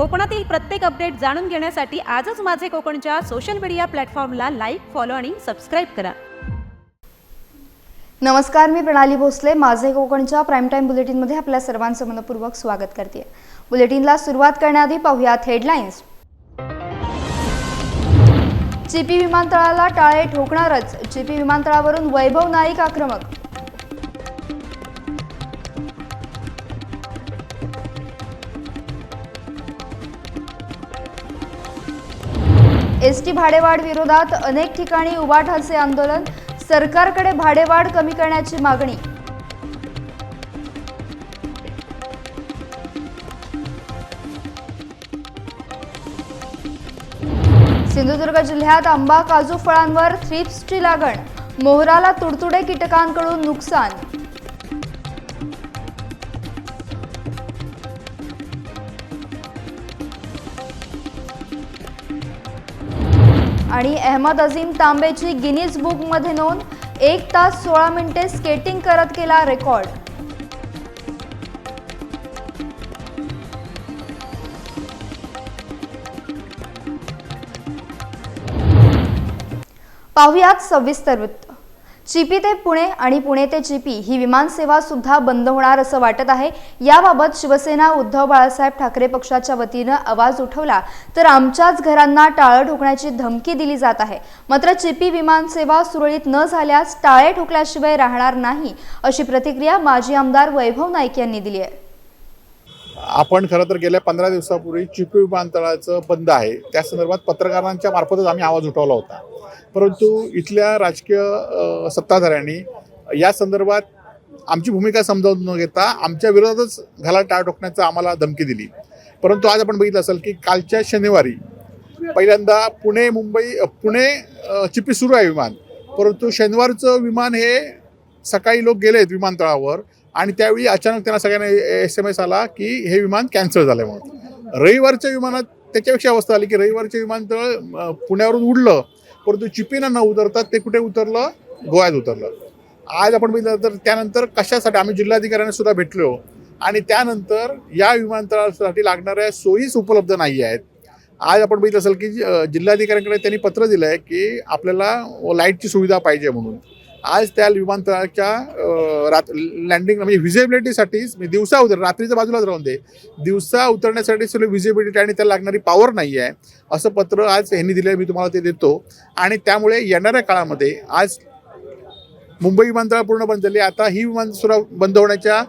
कोकणातील प्रत्येक अपडेट जाणून घेण्यासाठी आजच माझे कोकणच्या सोशल मीडिया प्लॅटफॉर्मला लाईक, फॉलो आणि सबस्क्राईब करा. नमस्कार, मी प्रणाली भोसले. माझे कोकणच्या प्राईम टाइम बुलेटिनमध्ये आपल्या सर्वांचं मनपूर्वक स्वागत करते. बुलेटिनला सुरुवात करण्याआधी पाहूयात हेडलाईन्स. चिपी विमानतळाला टाळे ठोकणारच, चिपी विमानतळावरून वैभव नाईक आक्रमक. एसटी भाडेवाढ विरोधात अनेक ठिकाणी उभाठाचे आंदोलन, सरकारकडे भाडेवाढ कमी करण्याची मागणी. सिंधुदुर्ग जिल्ह्यात आंबा काजू फळांवर थ्रिप्सची लागण, मोहराला तुडतुडे कीटकांकडून नुकसान. आणि अहमद अजीम तांबेची गिनीज बुकमध्ये नोंद, 1 तास 16 मिनिटे स्केटिंग करत केला रेकॉर्ड. पाहुयात सविस्तर वृत्त. चिपी ते पुणे आणि पुणे ते चिपी ही विमानसेवा सुद्धा बंद होणार असं वाटत आहे. याबाबत शिवसेना उद्धव बाळासाहेब ठाकरे पक्षाच्या वतीनं आवाज उठवला तर आमच्याच घरांना टाळं ठोकण्याची धमकी दिली जात आहे. मात्र चिपी विमानसेवा सुरळीत न झाल्यास टाळे ठोकल्याशिवाय राहणार नाही, अशी प्रतिक्रिया माजी आमदार वैभव नाईक यांनी दिली आहे. आपण खरं तर गेल्या 15 दिवसापूर्वी चिपी विमानतळाचं बंद आहे त्या संदर्भात पत्रकारांच्या मार्फतच आम्ही आवाज उठवला होता. परंतु इथल्या राजकीय सत्ताधाऱ्यांनी या संदर्भात आमची भूमिका समजावून न घेता आमच्या विरोधातच घाला टाळ ठोकण्याचं आम्हाला धमकी दिली. परंतु आज आपण बघितलं असेल की कालच्या शनिवारी पहिल्यांदा पुणे चिपी सुरू आहे विमान, परंतु शनिवारचं विमान हे सकाळी लोक गेलेत विमानतळावर आणि त्यावेळी अचानक त्यांना सगळ्यांना SMS आला की हे विमान कॅन्सल झालं. म्हणून रविवारच्या विमानात त्याच्यापेक्षा अवस्था आली की रविवारचे विमानतळ पुण्यावरून उडलं, परंतु चिपीनं न उतरतात ते कुठे उतरलं, गोव्यात उतरलं. आज आपण बघितलं तर त्यानंतर कशासाठी आम्ही जिल्हाधिकाऱ्यांना सुद्धा भेटलो आणि त्यानंतर या विमानतळासाठी लागणाऱ्या सोयीच उपलब्ध नाही आहेत. आज आपण बघितलं असेल की जिल्हाधिकाऱ्यांकडे त्यांनी पत्र दिलं आहे की आपल्याला लाईटची सुविधा पाहिजे म्हणून. आज त्या विमानतळाच्या लँडिंग म्हणजे व्हिजिबिलिटीसाठीच दिवसा रात्रीच्या बाजूलाच राहून दे, दिवसा उतरण्यासाठी सगळं व्हिजिबिलिटी आणि त्याला लागणारी पॉवर नाही आहे असं पत्र आज यांनी दिलं आहे. मी तुम्हाला ते देतो. आणि त्यामुळे येणाऱ्या काळामध्ये आज मुंबई विमानतळ पूर्ण बंद झाली, आता ही विमानसेवा बंद होण्याच्या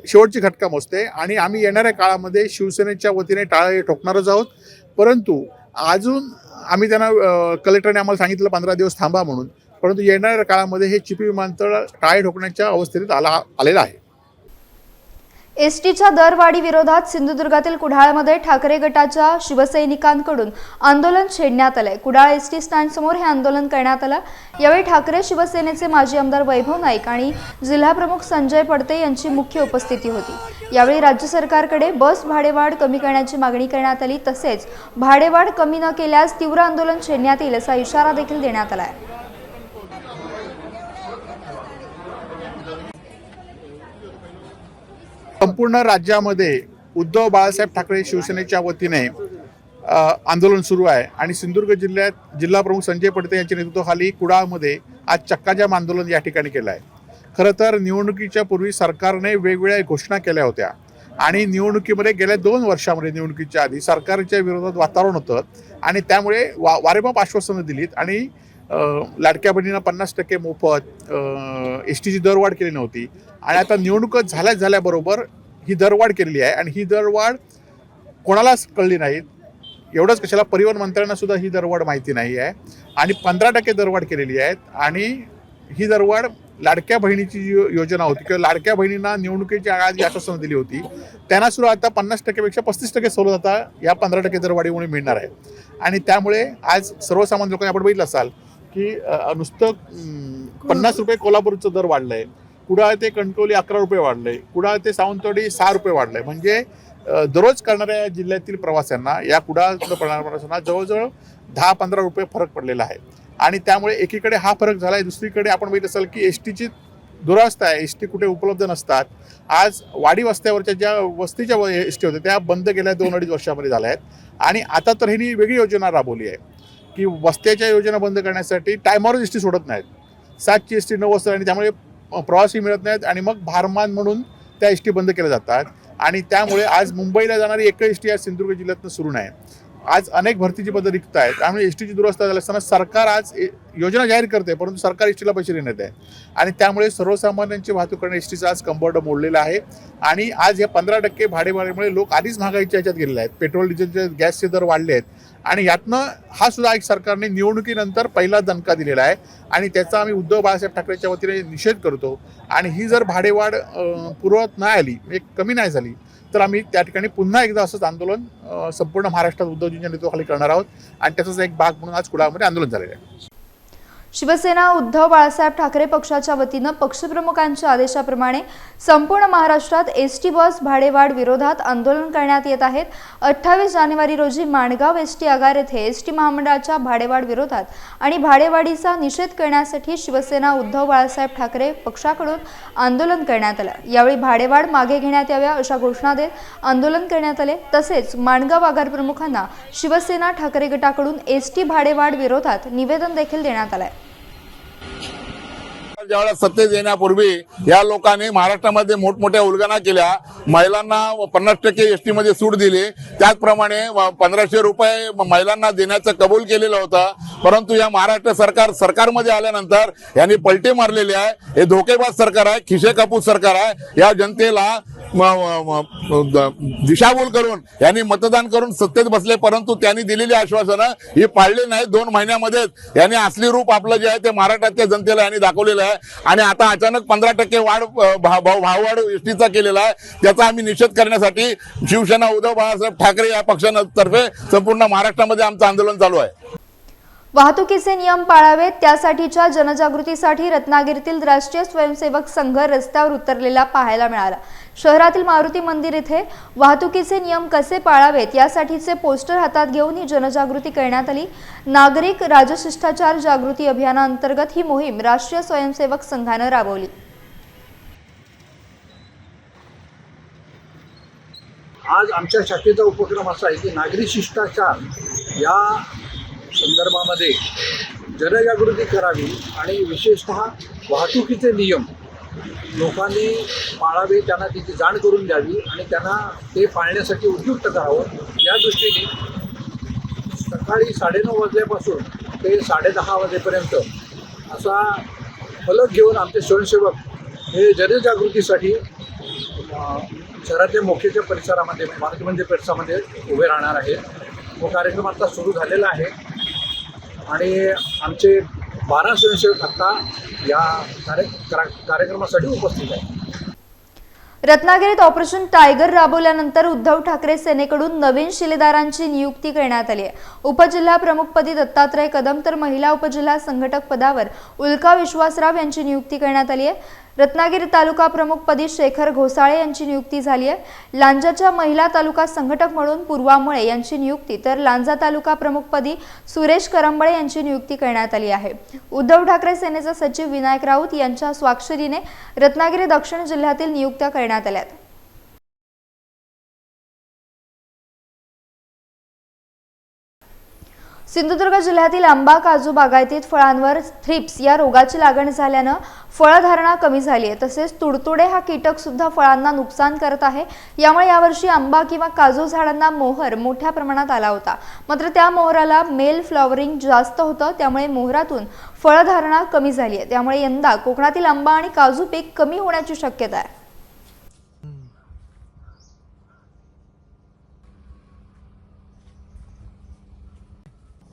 शेवटची घटका मोजते आणि आम्ही येणाऱ्या काळामध्ये शिवसेनेच्या वतीने टाळे ठोकणारच आहोत. परंतु अजून आम्ही त्यांना कलेक्टरने आम्हाला सांगितलं 15 दिवस थांबा म्हणून, परंतु येणाऱ्या काळामध्ये हे चिपी विमानतळ टाळे ठोकण्याच्या अवस्थेत आलेलं आहे. एसटीच्या दरवाढी विरोधात सिंधुदुर्गातील कुडाळमध्ये ठाकरे गटाच्या शिवसैनिकांकडून आंदोलन छेडण्यात आलंय. कुडाळ एसटी स्टँड समोर हे आंदोलन करण्यात आलं. यावेळी ठाकरे शिवसेनेचे माजी आमदार वैभव नाईक आणि जिल्हाप्रमुख संजय पडते यांची मुख्य उपस्थिती होती. यावेळी राज्य सरकारकडे बस भाडेवाढ कमी करण्याची मागणी करण्यात आली. तसेच भाडेवाढ कमी न केल्यास तीव्र आंदोलन छेडण्यात येईल असा इशारा देखील देण्यात आलाय. संपूर्ण राज्यामध्ये उद्धव बाळासाहेब ठाकरे शिवसेनेच्या वतीने आंदोलन सुरू आहे आणि सिंधुदुर्ग जिल्ह्यात जिल्हाप्रमुख संजय पडते यांच्या नेतृत्वाखाली कुडाळमध्ये आज चक्काजाम आंदोलन या ठिकाणी केलं आहे. खरं तर निवडणुकीच्या पूर्वी सरकारने वेगवेगळ्या घोषणा केल्या होत्या आणि निवडणुकीमध्ये गेल्या 2 वर्षामध्ये निवडणुकीच्या आधी सरकारच्या विरोधात वातावरण होतं आणि त्यामुळे वारेमाप आश्वासनं दिलीत आणि लाडक्या बहिणींना 50% मोफत, एसटीची दरवाढ केली नव्हती आणि आता निवडणूक झाल्याबरोबर ही दरवाढ केलेली आहे आणि ही दरवाढ कोणालाच कळली नाही. एवढंच कशाला परिवहन मंत्र्यांना सुद्धा ही दरवाढ माहिती नाही आहे आणि 15% दरवाढ केलेली आहे. आणि ही दरवाढ लाडक्या बहिणीची जी योजना होती किंवा लाडक्या बहिणींना निवडणुकीच्या आधी आश्वासनं दिली होती त्यांना सुद्धा आता 50%पेक्षा 35% सवलत आता या 15% दरवाढीमुळे मिळणार आहे. आणि त्यामुळे आज सर्वसामान्य लोकांनी आपण बघितलं असाल की नुसतं 50 रुपये कोल्हापूरचं दर वाढलं आहे, कुडाळ ते कणकवली 11 रुपये वाढलं आहे, कुडाळ ते सावंतवाडी 6 रुपये वाढलं आहे. म्हणजे दररोज करणाऱ्या जिल्ह्यातील प्रवाशांना या कुडाळला पडणाऱ्या प्रवाशांना जवळजवळ 10-15 रुपये फरक पडलेला आहे. आणि त्यामुळे एकीकडे हा फरक झाला आहे, दुसरीकडे आपण बघितलं असेल की एस टीची दुरावस्था आहे, एस टी कुठे उपलब्ध नसतात. आज वाडी वस्त्यावरच्या ज्या वस्तीच्या एस टी होत्या त्या बंद गेल्या 2-2.5 वर्षामध्ये झाल्या आहेत आणि आता तर ह्यांनी वेगळी योजना राबवली आहे की वस्त्याच्या योजना बंद करण्यासाठी टायमावरच एस टी सोडत नाहीत. 7ची एस टी 9 वाजता आणि त्यामुळे प्रवासी मिळत नाहीत आणि मग भारमान म्हणून त्या एस टी बंद केल्या जातात आणि त्यामुळे आज मुंबईला जाणारी एकही एस टी आज सिंधुदुर्ग जिल्ह्यातून सुरू नाही. आज अनेक भरतीची पदं रिक्त आहेत. त्यामुळे एस टीची दुरवस्था झाली असताना सरकार आज योजना जाहीर करते परंतु सरकार एस टीला पैसे देण्यात आहे आणि त्यामुळे सर्वसामान्यांची वाहतूक करणे एस टीचा आज कंबरडं मोडलेलं आहे आणि आज या 15% भाडेवाढीमुळे लोक आधीच महागाईच्या ह्याच्यात गेलेले आहेत. पेट्रोल डिझेलचे गॅसचे दर वाढले आहेत आणि यातनं हा सुद्धा एक सरकारने निवडणुकीनंतर पहिला दणका दिलेला आहे आणि त्याचा आम्ही उद्धव बाळासाहेब ठाकरेंच्या वतीने निषेध करतो आणि ही जर भाडेवाढ पूर्ववत नाही आली, एक कमी नाही झाली तर आम्ही त्या ठिकाणी पुन्हा एकदा असंच आंदोलन संपूर्ण महाराष्ट्रात उद्धवजींच्या नेतृत्वाखाली करणार आहोत आणि त्याचाच एक भाग म्हणून आज कुडाळमध्ये आंदोलन झालेलं आहे. शिवसेना उद्धव बाळासाहेब ठाकरे पक्षाच्या वतीनं पक्षप्रमुखांच्या आदेशाप्रमाणे संपूर्ण महाराष्ट्रात एसटी बस भाडेवाढ विरोधात आंदोलन करण्यात येत आहेत. 28 जानेवारी रोजी माणगाव एसटी आगार येथे एसटी महामंडळाच्या भाडेवाढ विरोधात आणि भाडेवाढीचा निषेध करण्यासाठी शिवसेना उद्धव बाळासाहेब ठाकरे पक्षाकडून आंदोलन करण्यात आलं. यावेळी भाडेवाढ मागे घेण्यात याव्या अशा घोषणा देत आंदोलन करण्यात आले. तसेच माणगाव आगार प्रमुखांना शिवसेना ठाकरे गटाकडून एसटी भाडेवाढ विरोधात निवेदन देखील देण्यात आलंय. ज्यावेळेस सत्तेत येण्यापूर्वी या लोकांनी महाराष्ट्रामध्ये मोठमोठ्या उल्लंघना केल्या. महिलांना 50% एसटी मध्ये सूट दिली. त्याचप्रमाणे 1500 रुपये महिलांना देण्याचं कबूल केलेलं होतं. परंतु या महाराष्ट्र सरकारमध्ये आल्यानंतर यांनी पलटी मारलेली आहे. हे धोकेबाज सरकार आहे, खिसे कापूस सरकार आहे. या जनतेला दिशाभूल करून यांनी मतदान करून सत्तेत बसले परंतु त्यांनी दिलेली आश्वासनं ही पाळली नाही. 2 महिन्यामध्येच यांनी असली रूप आपलं जे आहे ते महाराष्ट्रातल्या जनतेला यांनी दाखवलेलं आहे आणि आता अचानक 15% भाववाढ एसटीचा केलेला आहे. त्याचा आम्ही निषेध करण्यासाठी शिवसेना उद्धव बाळासाहेब ठाकरे या पक्षातर्फे संपूर्ण महाराष्ट्रामध्ये आमचं आंदोलन चालू आहे. वाहतुकीचे नियम पाळावेत त्यासाठीच्या जनजागृतीसाठी रत्नागिरीतील राष्ट्रीय स्वयंसेवक संघ रस्त्यावर उतरलेला पाहायला मिळाला. शहरातील मारुती मंदिर येथे वाहतुकीचे नियम कसे पाळावेत यासाठीचे पोस्टर हातात घेऊन ही जनजागृती करण्यात आली. नागरिक राजशिष्टाचार जागृती अभियानाअंतर्गत ही मोहीम राष्ट्रीय स्वयंसेवक संघाने राबवली. आज आमच्या शाखेचा उपक्रम असा आहे की नागरी शिष्टाचार या संदर्भामध्ये जनजागृती करावी आणि विशेषतः वाहतुकीचे नियम लोकांनी पाळावे, त्यांना त्याची जाण करून द्यावी आणि त्यांना ते पाळण्यासाठी उद्युक्त करावं. या दृष्टीने सकाळी 9:30 वाजल्यापासून ते 10:30 वाजेपर्यंत असा फलक घेऊन आमचे स्वयंसेवक हे जनजागृतीसाठी शहरातल्या मोखेच्या परिसरामध्ये मारुती मंदिर परिसरामध्ये उभे राहणार आहेत. तो कार्यक्रम आता सुरू झालेला आहे आणि आमचे 12 स्वयंसेवक आता या कार्यक्रमासाठी उपस्थित आहेत. रत्नागिरीत ऑपरेशन टायगर राबवल्यानंतर उद्धव ठाकरे सेनेकडून नवीन शिलेदारांची नियुक्ती करण्यात आली आहे. उपजिल्हा प्रमुखपदी दत्तात्रय कदम तर महिला उपजिल्हा संघटक पदावर उल्का विश्वासराव यांची नियुक्ती करण्यात आली आहे. रत्नागिरी तालुका प्रमुखपदी शेखर घोसाळे यांची नियुक्ती झाली आहे. लांजाच्या महिला तालुका संघटक म्हणून पूर्वा मुळे यांची नियुक्ती तर लांजा तालुका प्रमुखपदी सुरेश करंबळे यांची नियुक्ती करण्यात आली आहे. उद्धव ठाकरे सेनेचे सचिव विनायक राऊत यांच्या स्वाक्षरीने रत्नागिरी दक्षिण जिल्ह्यातील नियुक्त्या करण्यात आल्या. सिंधुदुर्ग जिल्ह्यातील आंबा काजू बागायतीत फळांवर थ्रिप्स या रोगाची लागण झाल्यानं फळधारणा कमी झाली आहे. तसेच तुडतुडे हा कीटक सुद्धा फळांना नुकसान करत आहे. यामुळे यावर्षी आंबा किंवा काजू झाडांना मोहर मोठ्या प्रमाणात आला होता. मात्र त्या मोहराला मेल फ्लॉवरिंग जास्त होतं, त्यामुळे मोहरातून फळधारणा कमी झाली आहे. त्यामुळे यंदा कोकणातील आंबा आणि काजू पीक कमी होण्याची शक्यता आहे.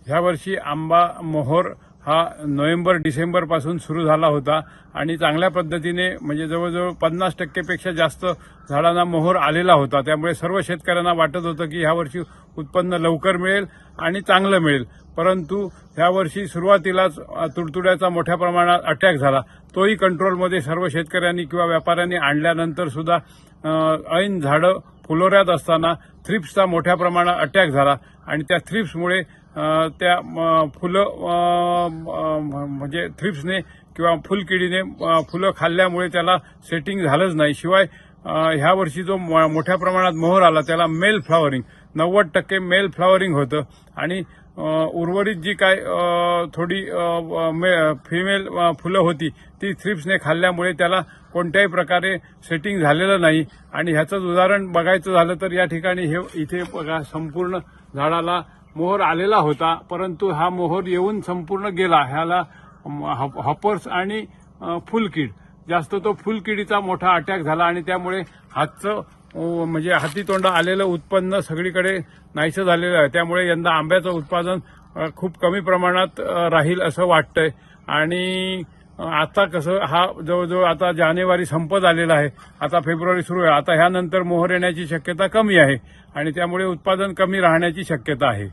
ह्या वर्षी आंबा मोहोर हा नोव्हेंबर-डिसेंबर पासून सुरू झाला होता आणि चांगल्या पद्धतीने म्हणजे जवळजवळ 50% पेक्षा जास्त झाडांना मोहोर आलेला होता. त्यामुळे सर्व शेतकऱ्यांना वाटत होतं की ह्या वर्षी उत्पन्न लवकर मिळेल आणि चांगलं मिळेल. परंतु ह्या वर्षी सुरुवातीलाच तुडतुड्याचा मोठ्या प्रमाणात अटॅक झाला. तोही कंट्रोलमध्ये सर्व शेतकऱ्यांनी किंवा व्यापाऱ्यांनी आणल्यानंतर सुद्धा ऐन झाडं फुलोऱ्यात असताना थ्रिप्सचा मोठ्या प्रमाणात अटॅक झाला आणि त्या थ्रिप्समुळे त्या फुलं म्हणजे थ्रिप्सने किंवा फुलकिडीने फुलं खाल्ल्यामुळे त्याला सेटिंग झालंच नाही. शिवाय ह्या वर्षी जो मोठ्या प्रमाणात मोहर आला त्याला मेल फ्लॉवरिंग 90% मेल फ्लॉवरिंग होतं आणि उर्वरित जी काय थोडी फिमेल फुलं होती ती थ्रिप्सने खाल्ल्यामुळे त्याला कोणत्याही प्रकारे सेटिंग झालेलं नाही. आणि ह्याचंच उदाहरण बघायचं झालं तर या ठिकाणी इथे बघा संपूर्ण झाडाला मोहर आलेला होता, परंतु हा मोहर येऊन संपूर्ण गेला. ह्याला हॉपर्स आणि फुलकीड जास्त तो फुलकिडीचा मोठा अटॅक झाला आणि त्यामुळे हातचं म्हणजे हातीतोंड आलेलं उत्पन्न सगळीकडे नाहीसं झालेलं आहे. त्यामुळे यंदा आंब्याचं उत्पादन खूप कमी प्रमाणात राहील असं वाटतंय. आणि आता कसं हा जवळजवळ आता जानेवारी संपत आलेला आहे, आता फेब्रुवारी सुरू आहे. आता ह्यानंतर मोहर येण्याची शक्यता कमी आहे आणि त्यामुळे उत्पादन कमी राहण्याची शक्यता आहे.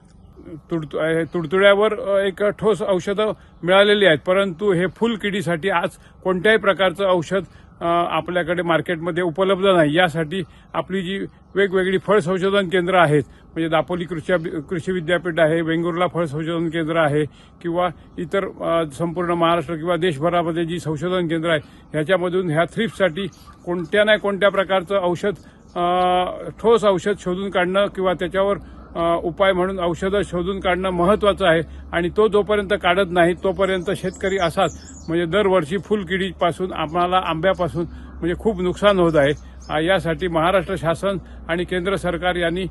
तुडतुड्यावर एक ठोस औषधं मिळालेली आहेत, परंतु हे फुलकिडीसाठी आज कोणत्याही प्रकारचं औषध आपल्याकडे मार्केटमध्ये उपलब्ध नाही. यासाठी आपली जी वेगवेगळी फळ संशोधन केंद्र आहेत, म्हणजे दापोली कृषी विद्यापीठ आहे, वेंगुर्ला फळ संशोधन केंद्र आहे किंवा इतर संपूर्ण महाराष्ट्र किंवा देशभरामध्ये जी संशोधन केंद्र आहेत, ह्याच्यामधून ह्या थ्रिप्ससाठी कोणत्या ना कोणत्या प्रकारचं औषध ठोस औषध शोधून काढणं किंवा त्याच्यावर उपाय म्हणून औषधं शोधून काढणं महत्त्वाचं आहे. आणि तो जोपर्यंत काढत नाही तोपर्यंत शेतकरी असाच म्हणजे दरवर्षी फुलकिडीपासून आम्हाला आंब्यापासून म्हणजे खूप नुकसान होत आहे. यासाठी महाराष्ट्र शासन आणि केंद्र सरकार यांनी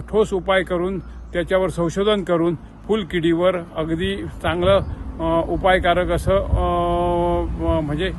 ठोस उपाय करून त्याच्यावर संशोधन करून फुलकिडीवर अगदी चांगलं उपायकारक असं म्हणजे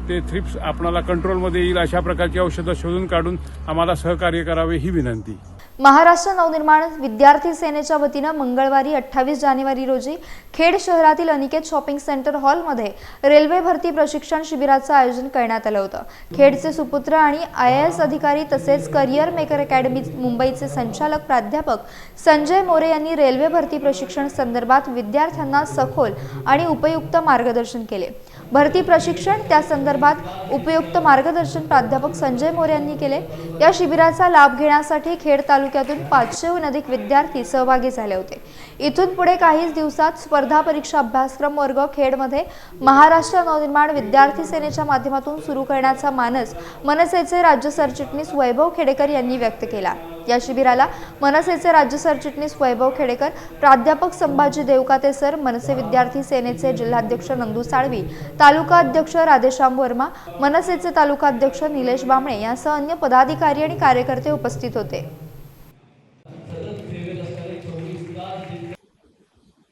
ते थ्रिप्स आपणाला कंट्रोलमध्ये येईल अशा प्रकारची औषधं शोधून काढून आम्हाला सहकार्य करावे ही विनंती. महाराष्ट्र नवनिर्माण विद्यार्थी सेनेच्या वतीनं मंगळवारी 28 जानेवारी रोजी खेड शहरातील अनिकेत शॉपिंग सेंटर हॉलमध्ये रेल्वे भरती प्रशिक्षण शिबिराचं आयोजन करण्यात आलं होतं. खेडचे सुपुत्र आणि IAS अधिकारी तसेच करिअर मेकर अकॅडमी मुंबईचे संचालक प्राध्यापक संजय मोरे यांनी रेल्वे भरती प्रशिक्षण संदर्भात विद्यार्थ्यांना सखोल आणि उपयुक्त मार्गदर्शन केले. भरती प्रशिक्षण त्या संदर्भात उपयुक्त मार्गदर्शन प्राध्यापक संजय मोरे यांनी केले. या शिबिराचा लाभ घेण्यासाठी खेड तालुक्यातून 500हून अधिक विद्यार्थी सहभागी झाले होते. इथून पुढे काहीच दिवसात स्पर्धा परीक्षा अभ्यासक्रम वर्ग खेडमध्ये महाराष्ट्र नवनिर्माण विद्यार्थी सेनेच्या माध्यमातून सुरू करण्याचा मानस मनसेचे राज्य सरचिटणीस वैभव खेडेकर यांनी व्यक्त केला. या शिबिराला मनसेचे राज्य सरचिटणीस वैभव खेडेकर, प्राध्यापक संभाजी देवकाते सर, मनसे विद्यार्थी सेनेचे जिल्हाध्यक्ष नंदू साळवी, तालुका अध्यक्ष राधेश्याम वर्मा, मनसेचे तालुका अध्यक्ष निलेश बामणे यांसह अन्य पदाधिकारी आणि कार्यकर्ते उपस्थित होते.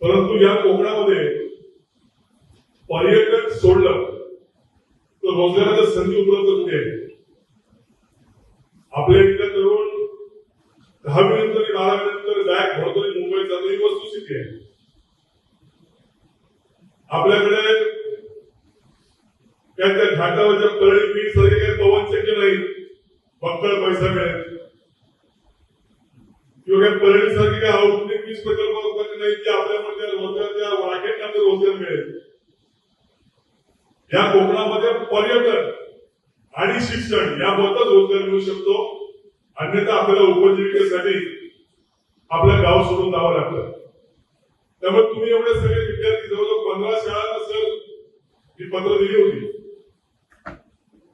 परंतु या कोकणामध्ये पर्यटन सोडलं तर रोजगाराच्या संधी उपलब्ध होते. आपल्या इथल्या तरुण 10वी नंतर 12वी नंतर बॅग भरतोय मुंबईत जातो, ही वस्तुस्थिती आहे. आपल्याकडे त्या घाटावरच्या परळी बीच सारखे काही पवन चक्की नाही, बक्कळ पैसा मिळेल किंवा काही परळी सारखे काही औद्योगिक वीज प्रकल्प नाही की आपल्यामध्ये रोजगाराच्या वाटेत रोजगार मिळेल. या कोकणामध्ये पर्यटन आणि शिक्षण याबद्दल रोजगार मिळू शकतो. अन्यथा आपल्याला उपजीविकेसाठी आपलं गाव सोडून जावं लागतं. त्यामुळे तुम्ही एवढे सगळे विद्यार्थी जवळजवळ 15 शाळांना सर ही पत्र दिली होती.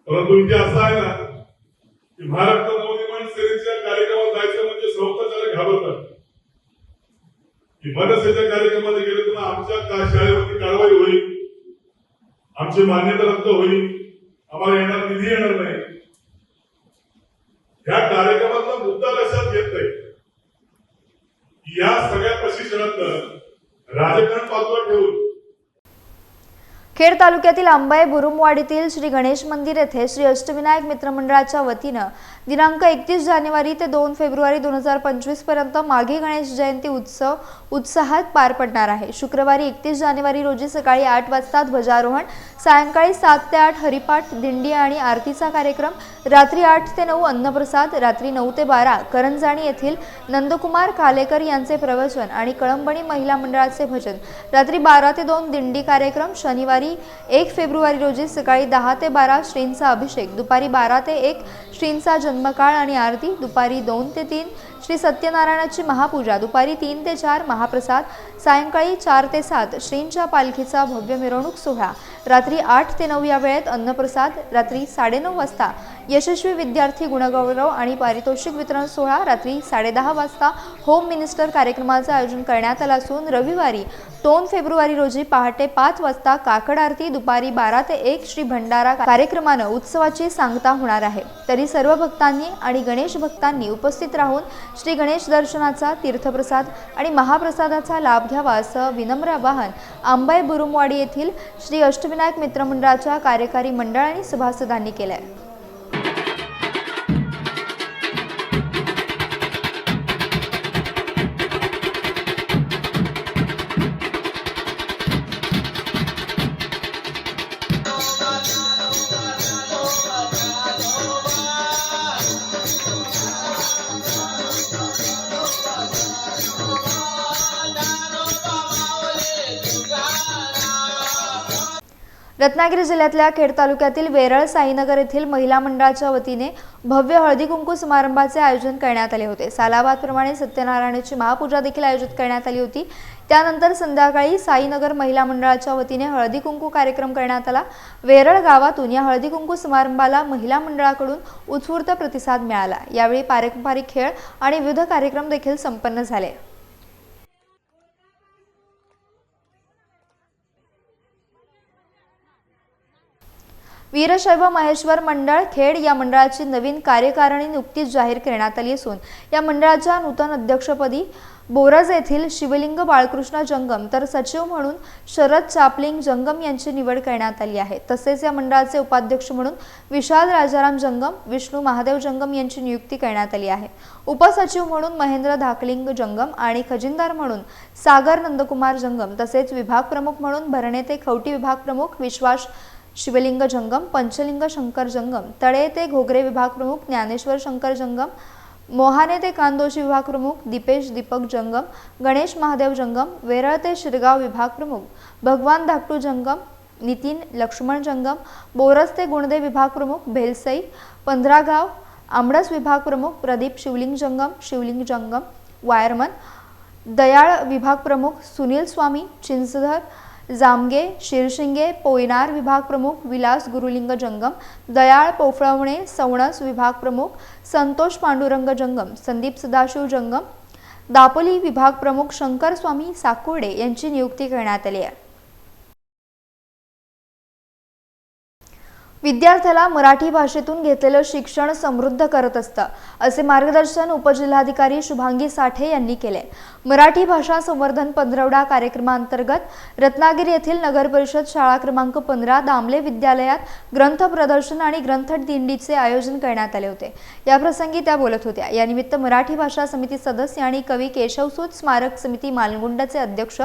परंतु इथे असं आहे ना की महाराष्ट्र नवनिर्माण सेनेच्या कार्यक्रमात जायचं म्हणजे संस्थाचालक घाबरतात की मनसेच्या कार्यक्रमात गेले तर आमच्या शाळेवरती कारवाई होईल, आमची मान्यता रद्द होईल, आम्हाला येणार निधी येणार नाही. या कार्यक्रमाचा मुद्दा लक्षात घेत नाही. या सगळ्या प्रशिक्षणात राजकारण बाजूला ठेवून खेड तालुक्यातील आंबाये बुरुमवाडीतील श्री गणेश मंदिर येथे श्री अष्टविनायक मित्रमंडळाच्या वतीनं दिनांक 31 जानेवारी ते 2 फेब्रुवारी 2025 पर्यंत माघी गणेश जयंती उत्सव उत्साहात पार पडणार आहे. शुक्रवारी 31 जानेवारी रोजी सकाळी 8 वाजता ध्वजारोहण, सायंकाळी 7 ते 8 हरिपाठ, दिंडी आणि आरतीचा कार्यक्रम, रात्री 8 ते 9 अन्नप्रसाद, रात्री 9 ते 12 करंजाणी येथील नंदकुमार कालेकर यांचे प्रवचन आणि कळंबणी महिला मंडळाचे भजन, रात्री 12 ते 2 दिंडी कार्यक्रम, शनिवारी 1 फेब्रुवारी रोजी सकाळी 10 ते 12 श्रींचा अभिषेक, दुपारी 12 ते 1 श्रींचा जन्मकाळ आणि आरती, दुपारी 2 ते 3 श्री सत्यनारायणाची महापूजा, दुपारी 3 ते 4 महाप्रसाद, सायंकाळी 4 ते 7 श्रींच्या पालखीचा भव्य मिरवणूक सोहळा, रात्री 8 ते 9 या वेळेत अन्नप्रसाद, रात्री 9:30 वाजता यशस्वी विद्यार्थी गुणगौरव आणि पारितोषिक वितरण सोहळा, रात्री 10:30 वाजता होम मिनिस्टर कार्यक्रमाचं आयोजन करण्यात आलं असून रविवारी 2 फेब्रुवारी रोजी पहाटे 5 वाजता काकड आरती, दुपारी 12 ते 1 श्री भंडारा कार्यक्रमानं उत्सवाची सांगता होणार आहे। तरी सर्व भक्तांनी आणि गणेश भक्तांनी उपस्थित राहून श्री गणेश दर्शनाचा, तीर्थप्रसाद आणि महाप्रसादाचा लाभ घ्यावा असं विनम्र आवाहन आंबाई बुरुमवाडी येथील श्री अष्टविनायक मित्रमंडळाच्या कार्यकारी मंडळ आणि सभासदांनी केलं आहे। रत्नागिरी जिल्ह्यातल्या खेड तालुक्यातील वेरळ साईनगर येथील महिला मंडळाच्या वतीने भव्य हळदी कुंकू समारंभाचे आयोजन करण्यात आले होते। सालाबादप्रमाणे सत्यनारायणाची महापूजा देखील आयोजित करण्यात आली होती। त्यानंतर संध्याकाळी साईनगर महिला मंडळाच्या वतीने हळदी कुंकू कार्यक्रम करण्यात आला। वेरळ गावातून या हळदी कुंकू समारंभाला महिला मंडळाकडून उत्स्फूर्त प्रतिसाद मिळाला। यावेळी पारंपरिक खेळ आणि विविध कार्यक्रम देखील संपन्न झाले। वीरशैव महेश्वर मंडळ खेड या मंडळाची नवीन कार्यकारिणी नुकतीच जाहीर करण्यात आली असून या मंडळाच्या नूतन अध्यक्षपदी बोरज येथील शिवलिंग बाळकृष्ण जंगम तर सचिव म्हणून शरद चापलिंग जंगम यांची निवड करण्यात आली आहे। तसेच या मंडळाचे उपाध्यक्ष म्हणून विशाल राजाराम जंगम, विष्णू महादेव जंगम यांची नियुक्ती करण्यात आली आहे। उपसचिव म्हणून महेंद्र धाकलिंग जंगम आणि खजिनदार म्हणून सागर नंदकुमार जंगम, तसेच विभाग प्रमुख म्हणून भरणे ते खवटी विभाग प्रमुख विश्वास शिवलिंग जंगम, पंचलिंग शंकर जंगम, तळे ते घोगरे विभाग प्रमुख ज्ञानेश्वर शंकर जंगम, मोहाने ते कांदोशी विभाग प्रमुख दीपेश दीपक जंगम, गणेश महादेव जंगम, वेरळ ते शिरगाव विभाग प्रमुख भगवान धाकटू जंगम, नितीन लक्ष्मण जंगम, बोरस ते गुणदे विभाग प्रमुख भेलसई, 15 गाव आमडस विभाग प्रमुख प्रदीप शिवलिंग जंगम, वायरमन, दयाळ विभाग प्रमुख सुनील स्वामी चिंचधर, जामगे शिरशिंगे पोयनार विभाग प्रमुख विलास गुरुलिंग जंगम, दयाळ पोफळवणे सवणस विभाग प्रमुख संतोष पांडुरंग जंगम, संदीप सदाशिव जंगम, दापोली विभाग प्रमुख शंकर स्वामी साकुर्डे यांची नियुक्ती करण्यात आली आहे। विद्यार्थ्याला मराठी भाषेतून घेतलेलं शिक्षण समृद्ध करत असतं असे मार्गदर्शन उपजिल्हाधिकारी शुभांगी साठे यांनी केले। मराठी भाषा संवर्धन पंधरवडा कार्यक्रमांतर्गत रत्नागिरी येथील नगर परिषद शाळा क्रमांक 15 दामले विद्यालयात ग्रंथ प्रदर्शन आणि ग्रंथ दिंडीचे आयोजन करण्यात आले होते। या प्रसंगी त्या बोलत होत्या। या निमित्त मराठी भाषा समिती सदस्य आणि कवी केशवसूत स्मारक समिती मालगुंडचे अध्यक्ष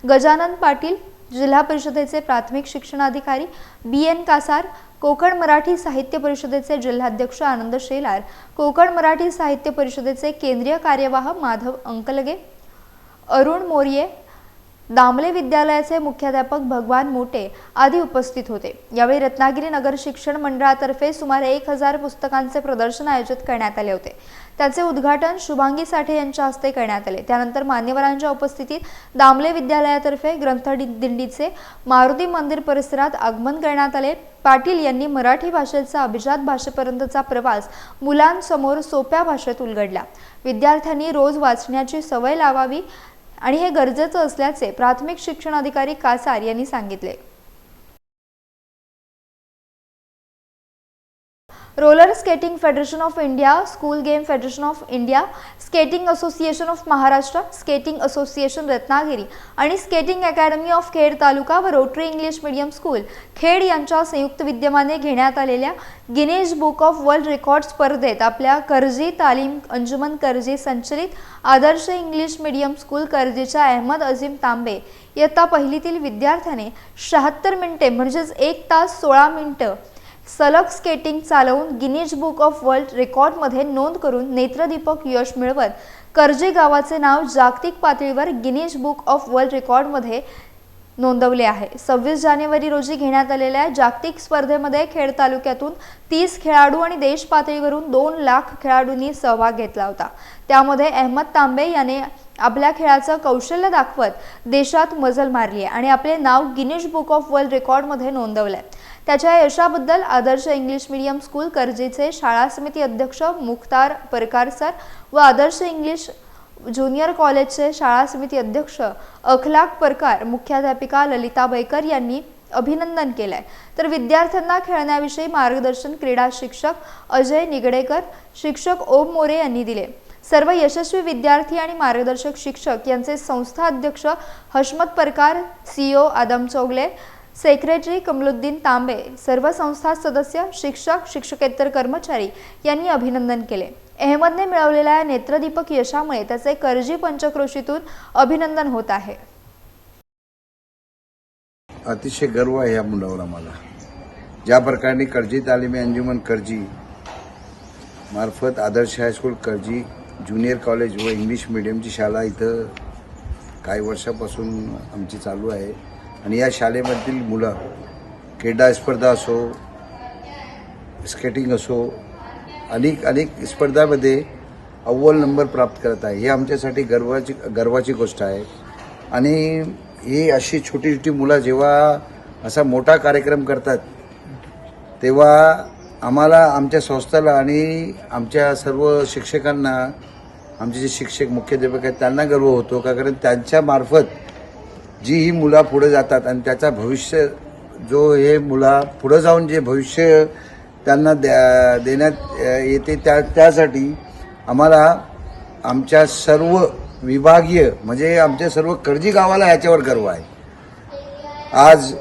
गजानन पाटील, जिल्हा परिषदेचे प्राथमिक शिक्षणाधिकारी BN कासार, कोकण मराठी साहित्य परिषदेचे जिल्हाध्यक्ष आनंद शेलार, कोकण मराठी साहित्य परिषदेचे केंद्रीय कार्यवाह माधव अंकलगे, अरुण मोर्ये, दामले विद्यालयाचे मुख्याध्यापक भगवान मोटे आदी उपस्थित होते। यावेळी रत्नागिरी नगर शिक्षण मंडळातर्फे सुमारे 1000 पुस्तकांचे प्रदर्शन आयोजित करण्यात आले होते। त्याचे उद्घाटन शुभांगी साठे यांच्या हस्ते करण्यात आले। त्यानंतर मान्यवरांच्या उपस्थितीत दामले विद्यालयातर्फे ग्रंथ दिंडीचे मारुती मंदिर परिसरात आगमन करण्यात आले। पाटील यांनी मराठी भाषेचा अभिजात भाषेपर्यंतचा प्रवास मुलांसमोर सोप्या भाषेत उलगडला। विद्यार्थ्यांनी रोज वाचण्याची सवय लावावी आणि हे गरजेचं असल्याचे प्राथमिक शिक्षणाधिकारी कासार यांनी सांगितले। Roller skating federation of India, school game federation of India, skating association of Maharashtra, skating association Ratnagiri आणि स्केटिंग अकॅडमी ऑफ खेड तालुका व rotary English medium school Khed यांच्या संयुक्त विद्यमाने घेण्यात आलेल्या Guinness book of world record स्पर्धेत आपल्या करजी तालीम अंजुमन करजी संचलित आदर्श इंग्लिश मीडियम स्कूल करजीच्या अहमद अजीम तांबे इयत्ता पहिलीतील विद्यार्थ्याने 76 मिनिटे म्हणजेच 1 तास 16 मिनिटं सलग स्केटिंग चालवून गिनीज बुक ऑफ वर्ल्ड रेकॉर्डमध्ये नोंद करून नेत्रदीपक यश मिळवत करजी गावाचे नाव जागतिक पातळीवर गिनीज बुक ऑफ वर्ल्ड रेकॉर्डमध्ये नोंदवले आहे. 26 जानेवारी रोजी घेण्यात आलेल्या जागतिक स्पर्धेमध्ये खेड तालुक्यातून 30 खेळाडू आणि देश पातळीवरून 2 लाख खेळाडूंनी सहभाग घेतला होता. त्यामध्ये अहमद तांबे याने आपल्या खेळाचं कौशल्य दाखवत देशात मजल मारली आहे आणि आपले नाव गिनीज बुक ऑफ वर्ल्ड रेकॉर्डमध्ये नोंदवले. त्याच्या यशाबद्दल आदर्श इंग्लिश मीडियम स्कूल कर्जीचे शाळा समिती अध्यक्ष मुख्तार परकार सर व आदर्श इंग्लिश ज्युनियर कॉलेजचे शाळा समिती अध्यक्ष अखलाक परकार, मुख्याध्यापिका ललिता बैकर यांनी अभिनंदन केलंय. तर विद्यार्थ्यांना खेळण्याविषयी मार्गदर्शन क्रीडा शिक्षक अजय निगडेकर, शिक्षक ओम मोरे यांनी दिले. सर्व यशस्वी विद्यार्थी आणि मार्गदर्शक शिक्षक यांचे संस्था अध्यक्ष हशमत परकार, सीईओ आदम चौगले, सेक्रेटरी कमलुद्दीन तांबे, सर्व संस्था सदस्य, शिक्षक, शिक्षकेतर कर्मचारी यांनी अभिनंदन केले. अहमदने मिळवलेल्या नेत्रदीपक यशामुळे त्याचे कर्जी पंचक्रोशीतून अभिनंदन होत आहे. अतिशय गर्व आहे या मुलावर आम्हाला. ज्या प्रकारे कर्जी तालीमी अंजुमन कर्जी मार्फत आदर्श हायस्कूल कर्जी ज्युनियर कॉलेज व इंग्लिश मीडियमची शाळा इथं काही वर्षापासून आमची चालू आहे आणि या शाळेमधील मुलं क्रीडा स्पर्धा असो, स्केटिंग असो, अनेक स्पर्धामध्ये अव्वल नंबर प्राप्त करत आहे. हे आमच्यासाठी गर्वाची गोष्ट आहे. आणि ही अशी छोटी छोटी मुलं जेव्हा असा मोठा कार्यक्रम करतात तेव्हा आम्हाला, आमच्या संस्थेला आणि आमच्या सर्व शिक्षकांना, आमचे जे शिक्षक मुख्याध्यापक आहेत त्यांना गर्व होतो का, कारण त्यांच्या मार्फत जी ही मुलं पुढे जातात आणि त्याचा भविष्य जो हे मुला पुढे जाऊन जे भविष्य त्यांना देण्यात येते त्यासाठी आम्हाला आमच्या सर्व विभागीय म्हणजे आमच्या सर्व कर्जी गावाला याच्यावर गर्व आहे. आज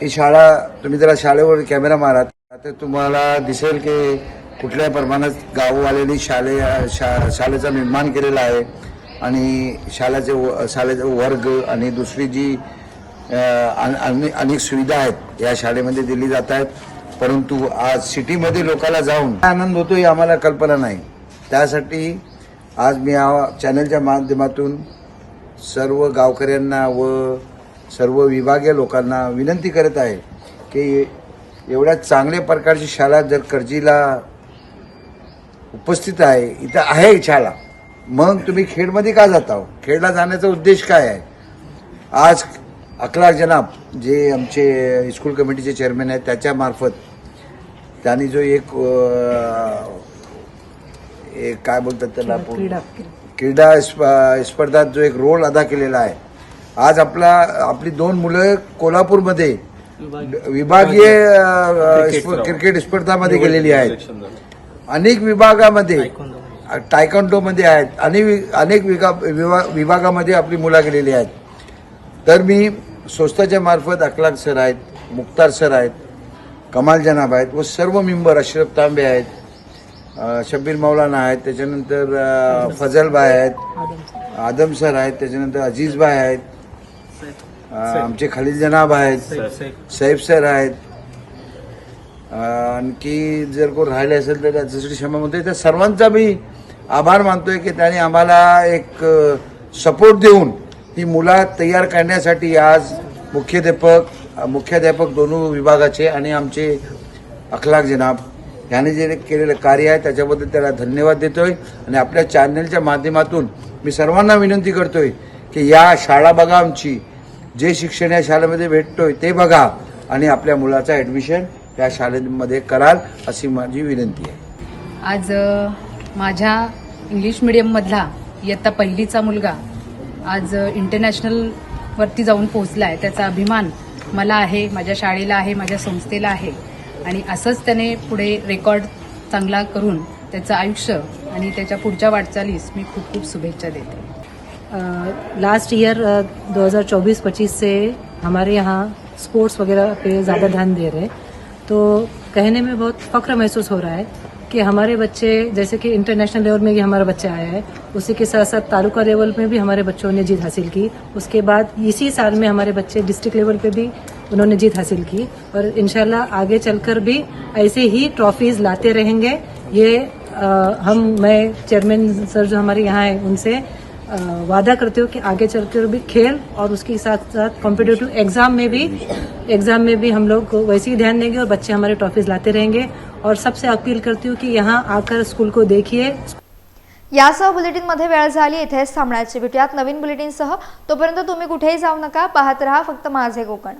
ही शाळा, तुम्ही जरा शाळेवर कॅमेरा मारा तर तुम्हाला दिसेल की कुठल्या प्रमाणात गाववाल्यांनी शाळेचं निर्माण केलेलं आहे आणि शाळेचे वर्ग आणि दुसरी जी अनेक सुविधा आहेत या शाळेमध्ये दिली जात आहेत. परंतु आज सिटीमध्ये लोकांना जाऊन आनंद होतो ही आम्हाला कल्पना नाही. त्यासाठी आज मी या चॅनलच्या माध्यमातून सर्व गावकऱ्यांना व सर्व विभागीय लोकांना विनंती करत आहे की एवढ्या चांगल्या प्रकारची शाळा जर कर्जीला उपस्थित आहे, इथं आहे शाळा, मग तुम्ही खेडमध्ये का जाता? खेडला जाण्याचा उद्देश काय आहे? आज अखलाक जनाब जे आमचे स्कूल कमिटीचे चेअरमॅन आहेत त्याच्या मार्फत त्यांनी जो एक काय बोलतात त्याला क्रीडा स्पर्धात जो एक रोल अदा केलेला आहे. आज आपली 2 मुलं कोल्हापूरमध्ये विभागीय क्रिकेट स्पर्धामध्ये गेलेली आहेत. अनेक विभागामध्ये टायकोंडोमध्ये आहेत. अनेक विभागामध्ये आपली मुलं गेलेली आहेत. तर मी संस्थेच्या मार्फत अखलाक सर आहेत, मुख्तार सर आहेत, कमाल जनाब आहेत व सर्व मेंबर, अशरफ तांबे आहेत, शब्बीर मौलाना आहेत, त्याच्यानंतर फजल भाई आहेत, आदम सर आहेत, त्याच्यानंतर अजीज भाई आहेत, आमचे खलील जनाब आहेत, सैफ सर आहेत. आणखी जर कोण राहिले असेल तर त्याच्यासाठी क्षमा म्हणतोय. त्या सर्वांचा मी आभार मानतोय की त्यांनी आम्हाला एक सपोर्ट देऊन ही मुलं तयार करण्यासाठी आज मुख्याध्यापक दोन्ही विभागाचे आणि आमचे अखलाक जनाब यांनी जे केलेलं कार्य आहे त्याच्याबद्दल त्याला धन्यवाद देतोय. आणि आपल्या चॅनलच्या माध्यमातून मी सर्वांना विनंती करतोय की या शाळा बघा, आमची जे शिक्षण या शाळेमध्ये भेटतोय ते बघा आणि आपल्या मुलाचं ॲडमिशन या शाळेमध्ये कराल अशी माझी विनंती आहे. आज माझ्या इंग्लिश मीडियममधला इयत्ता पहिलीचा मुलगा आज इंटरनॅशनलवरती जाऊन पोहोचला आहे. त्याचा अभिमान मला आहे, माझ्या शाळेला आहे, माझ्या संस्थेला आहे. आणि असंच त्याने पुढे रेकॉर्ड चांगला करून त्याचं आयुष्य आणि त्याच्या पुढच्या वाटचालीस मी खूप खूप शुभेच्छा देते. लास्ट ईयर 2024-25 से हमारे यहाँ स्पोर्ट्स वगैरह पे ज़्यादा ध्यान दे रहे हैं, तो कहने में बहुत फख्र महसूस हो रहा है कि हमारे बच्चे, जैसे कि इंटरनेशनल लेवल में भी हमारा बच्चा आया है, उसी के साथ साथ तालुका लेवल में भी हमारे बच्चों ने जीत हासिल की. उसके बाद इसी साल में हमारे बच्चे डिस्ट्रिक्ट लेवल पे भी उन्होंने जीत हासिल की और इंशाल्लाह आगे चलकर भी ऐसे ही ट्रॉफीज लाते रहेंगे. ये मैं चेयरमैन सर जो हमारे यहाँ हैं उनसे वादा करती हूँ कि आगे चलकर भी खेल और उसके साथ साथ कॉम्पिटिटिव एग्जाम में भी हम लोग वैसे ही ध्यान देंगे और बच्चे हमारे ट्रॉफीज लाते रहेंगे। और सबसे अपील करती हूँ कि यहाँ आकर स्कूल को देखिए। यासह बुलेटिनमध्ये वेळ झाली, इथेच थांबण्याची. भेटूयात नवीन बुलेटिनसह. तोपर्यंत तुम्ही कुठेही जाऊ नका, पाहत रहा फक्त माझे कोकण.